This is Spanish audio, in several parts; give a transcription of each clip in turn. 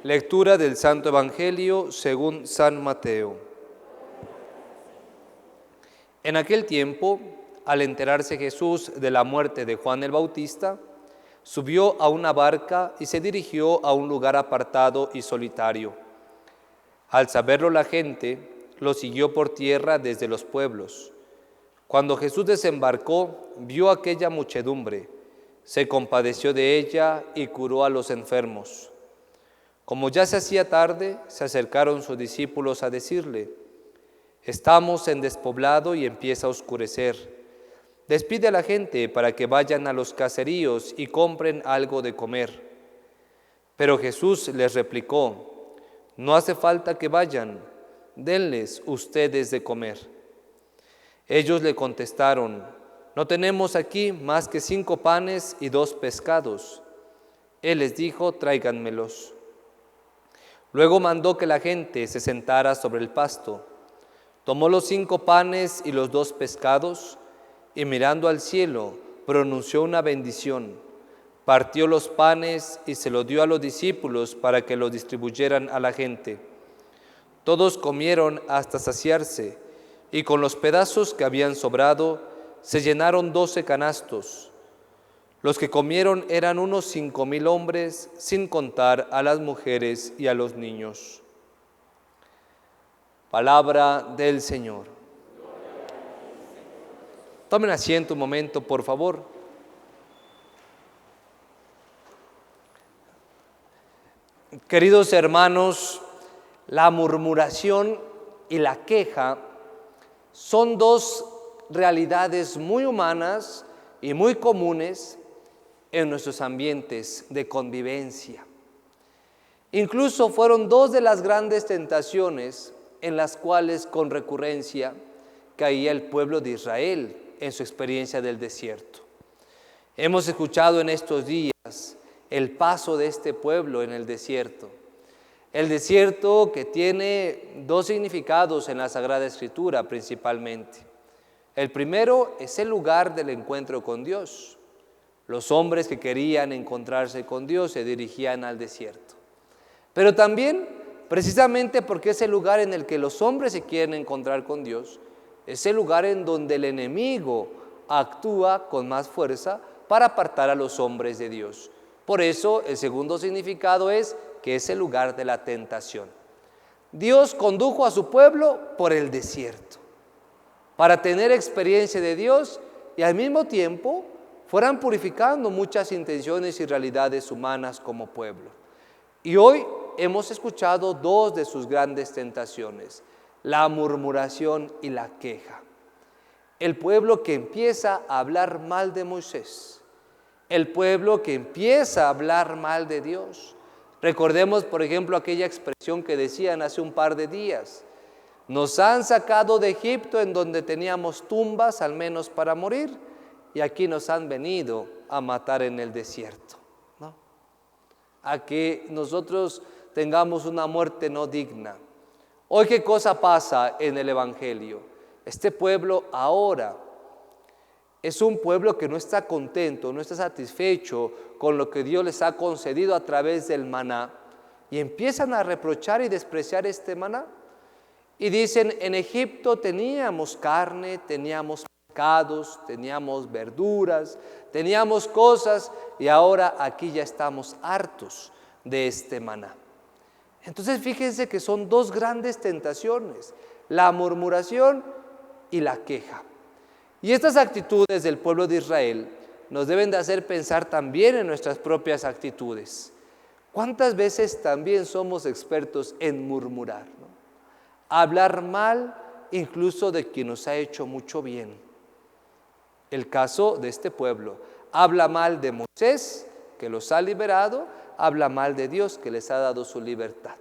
Lectura del Santo Evangelio según San Mateo. En aquel tiempo, al enterarse Jesús de la muerte de Juan el Bautista, subió a una barca y se dirigió a un lugar apartado y solitario. Al saberlo la gente, lo siguió por tierra desde los pueblos. Cuando Jesús desembarcó, vio aquella muchedumbre, se compadeció de ella y curó a los enfermos. Como ya se hacía tarde, se acercaron sus discípulos a decirle: «Estamos en despoblado y empieza a oscurecer. Despide a la gente para que vayan a los caseríos y compren algo de comer». Pero Jesús les replicó: «No hace falta que vayan, denles ustedes de comer». Ellos le contestaron: «No tenemos aquí más que 5 panes y 2 pescados». Él les dijo: «Tráiganmelos». Luego mandó que la gente se sentara sobre el pasto. Tomó los 5 panes y los 2 pescados, y mirando al cielo, pronunció una bendición. Partió los panes y se los dio a los discípulos para que los distribuyeran a la gente. Todos comieron hasta saciarse, y con los pedazos que habían sobrado, se llenaron 12 canastos. Los que comieron eran unos 5,000 hombres, sin contar a las mujeres y a los niños. Palabra del Señor. Tomen asiento un momento, por favor. Queridos hermanos, la murmuración y la queja son 2 realidades muy humanas y muy comunes en nuestros ambientes de convivencia. Incluso fueron 2 de las grandes tentaciones en las cuales con recurrencia caía el pueblo de Israel en su experiencia del desierto. Hemos escuchado en estos días el paso de este pueblo en el desierto. El desierto que tiene 2 significados en la Sagrada Escritura principalmente. El primero es el lugar del encuentro con Dios. Los hombres que querían encontrarse con Dios se dirigían al desierto. Pero también, precisamente porque es el lugar en el que los hombres se quieren encontrar con Dios, es el lugar en donde el enemigo actúa con más fuerza para apartar a los hombres de Dios. Por eso, el segundo significado es que es el lugar de la tentación. Dios condujo a su pueblo por el desierto, para tener experiencia de Dios y al mismo tiempo fueran purificando muchas intenciones y realidades humanas como pueblo. Y hoy hemos escuchado 2 de sus grandes tentaciones: la murmuración y la queja. El pueblo que empieza a hablar mal de Moisés, el pueblo que empieza a hablar mal de Dios. Recordemos, por ejemplo, aquella expresión que decían hace un par de días: nos han sacado de Egipto, en donde teníamos tumbas al menos para morir, y aquí nos han venido a matar en el desierto, ¿no? A que nosotros tengamos una muerte no digna. Hoy, ¿qué cosa pasa en el Evangelio? Este pueblo ahora es un pueblo que no está contento, no está satisfecho con lo que Dios les ha concedido a través del maná, y empiezan a reprochar y despreciar este maná. Y dicen: en Egipto teníamos carne, teníamos pescados, teníamos verduras, teníamos cosas, y ahora aquí ya estamos hartos de este maná. Entonces fíjense que son 2 grandes tentaciones: la murmuración y la queja. Y estas actitudes del pueblo de Israel nos deben de hacer pensar también en nuestras propias actitudes. ¿Cuántas veces también somos expertos en murmurar, ¿no? Hablar mal incluso de quien nos ha hecho mucho bien. El caso de este pueblo: habla mal de Moisés, que los ha liberado, habla mal de Dios, que les ha dado su libertad.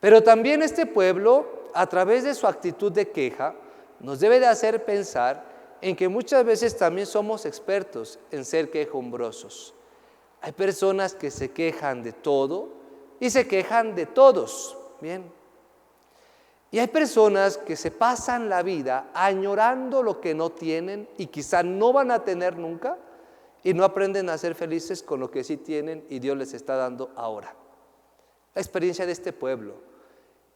Pero también este pueblo, a través de su actitud de queja, nos debe de hacer pensar en que muchas veces también somos expertos en ser quejumbrosos. Hay personas que se quejan de todo y se quejan de todos, ¿bien? Y hay personas que se pasan la vida añorando lo que no tienen y quizá no van a tener nunca, y no aprenden a ser felices con lo que sí tienen y Dios les está dando ahora. la experiencia de este pueblo.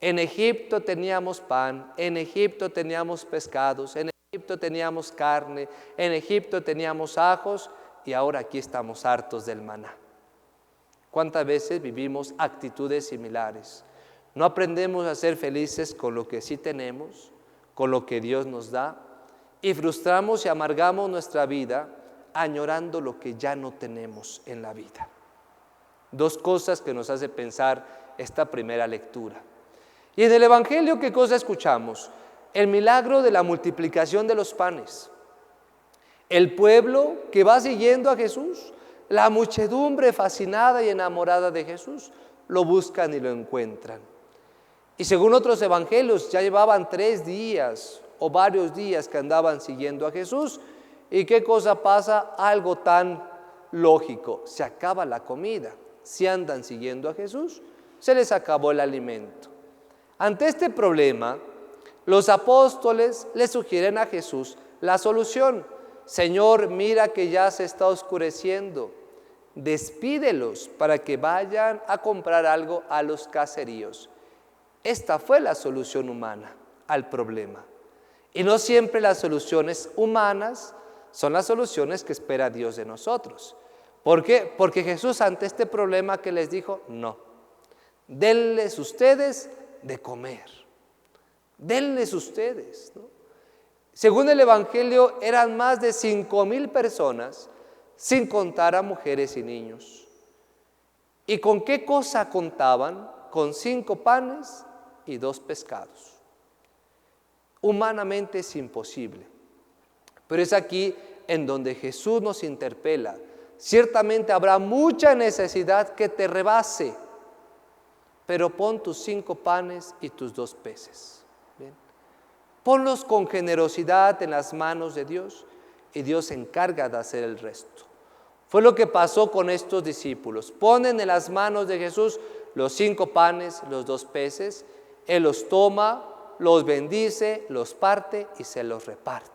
En Egipto teníamos pan, en Egipto teníamos pescados, en Egipto teníamos carne, en Egipto teníamos ajos y ahora aquí estamos hartos del maná. ¿Cuántas veces vivimos actitudes similares? No aprendemos a ser felices con lo que sí tenemos, con lo que Dios nos da, y frustramos y amargamos nuestra vida añorando lo que ya no tenemos en la vida. Dos cosas que nos hace pensar esta primera lectura. Y en el Evangelio, ¿qué cosa escuchamos? El milagro de la multiplicación de los panes. El pueblo que va siguiendo a Jesús, la muchedumbre fascinada y enamorada de Jesús, lo buscan y lo encuentran. Y según otros evangelios, ya llevaban 3 días o varios días que andaban siguiendo a Jesús. ¿Y qué cosa pasa? Algo tan lógico, se acaba la comida. Si andan siguiendo a Jesús, se les acabó el alimento. Ante este problema, los apóstoles le sugieren a Jesús la solución. Señor, mira que ya se está oscureciendo, despídelos para que vayan a comprar algo a los caseríos. Esta fue la solución humana al problema. Y no siempre las soluciones humanas son las soluciones que espera Dios de nosotros. ¿Por qué? Porque Jesús ante este problema que les dijo, no, denles ustedes de comer, denles ustedes, ¿no? Según el Evangelio eran más de 5,000 personas, sin contar a mujeres y niños. ¿Y con qué cosa contaban? Con 5 panes y 2 pescados. Humanamente es imposible, pero es aquí en donde Jesús nos interpela. Ciertamente habrá mucha necesidad que te rebase, pero pon tus 5 panes y tus 2 peces. ¿Bien? Ponlos con generosidad en las manos de Dios y Dios se encarga de hacer el resto. Fue lo que pasó con estos discípulos. Ponen en las manos de Jesús los 5 panes, los 2 peces. Él los toma, los bendice, los parte y se los reparte.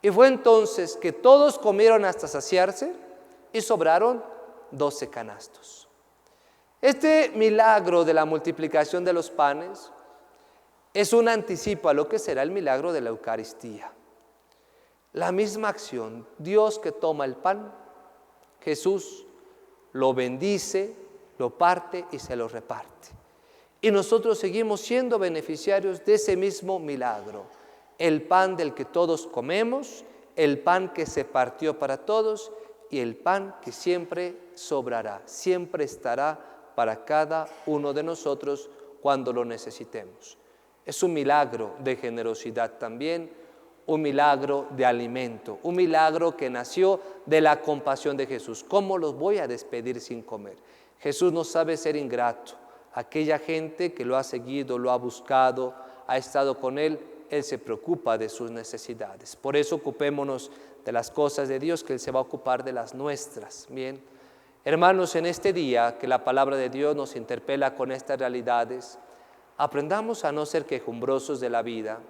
Y fue entonces que todos comieron hasta saciarse y sobraron 12 canastos. Este milagro de la multiplicación de los panes es un anticipo a lo que será el milagro de la Eucaristía. La misma acción, Dios que toma el pan, Jesús lo bendice, lo parte y se lo reparte. Y nosotros seguimos siendo beneficiarios de ese mismo milagro. El pan del que todos comemos, el pan que se partió para todos y el pan que siempre sobrará, siempre estará para cada uno de nosotros cuando lo necesitemos. Es un milagro de generosidad también, un milagro de alimento, un milagro que nació de la compasión de Jesús. ¿Cómo los voy a despedir sin comer? Jesús no sabe ser ingrato. Aquella gente que lo ha seguido, lo ha buscado, ha estado con Él, Él se preocupa de sus necesidades. Por eso ocupémonos de las cosas de Dios, que Él se va a ocupar de las nuestras. Bien, hermanos, en este día que la palabra de Dios nos interpela con estas realidades, aprendamos a no ser quejumbrosos de la vida,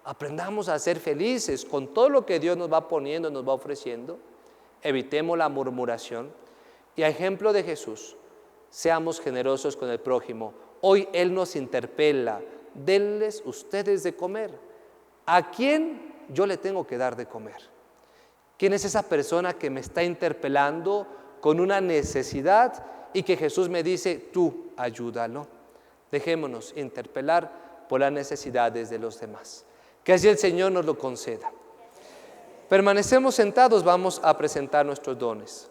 aprendamos a ser felices con todo lo que Dios nos va poniendo, nos va ofreciendo, evitemos la murmuración y a ejemplo de Jesús, seamos generosos con el prójimo. Hoy Él nos interpela, denles ustedes de comer. ¿A quién yo le tengo que dar de comer? ¿Quién es esa persona que me está interpelando con una necesidad y que Jesús me dice, tú ayúdalo? Dejémonos interpelar por las necesidades de los demás. Que así el Señor nos lo conceda. Permanecemos sentados, vamos a presentar nuestros dones.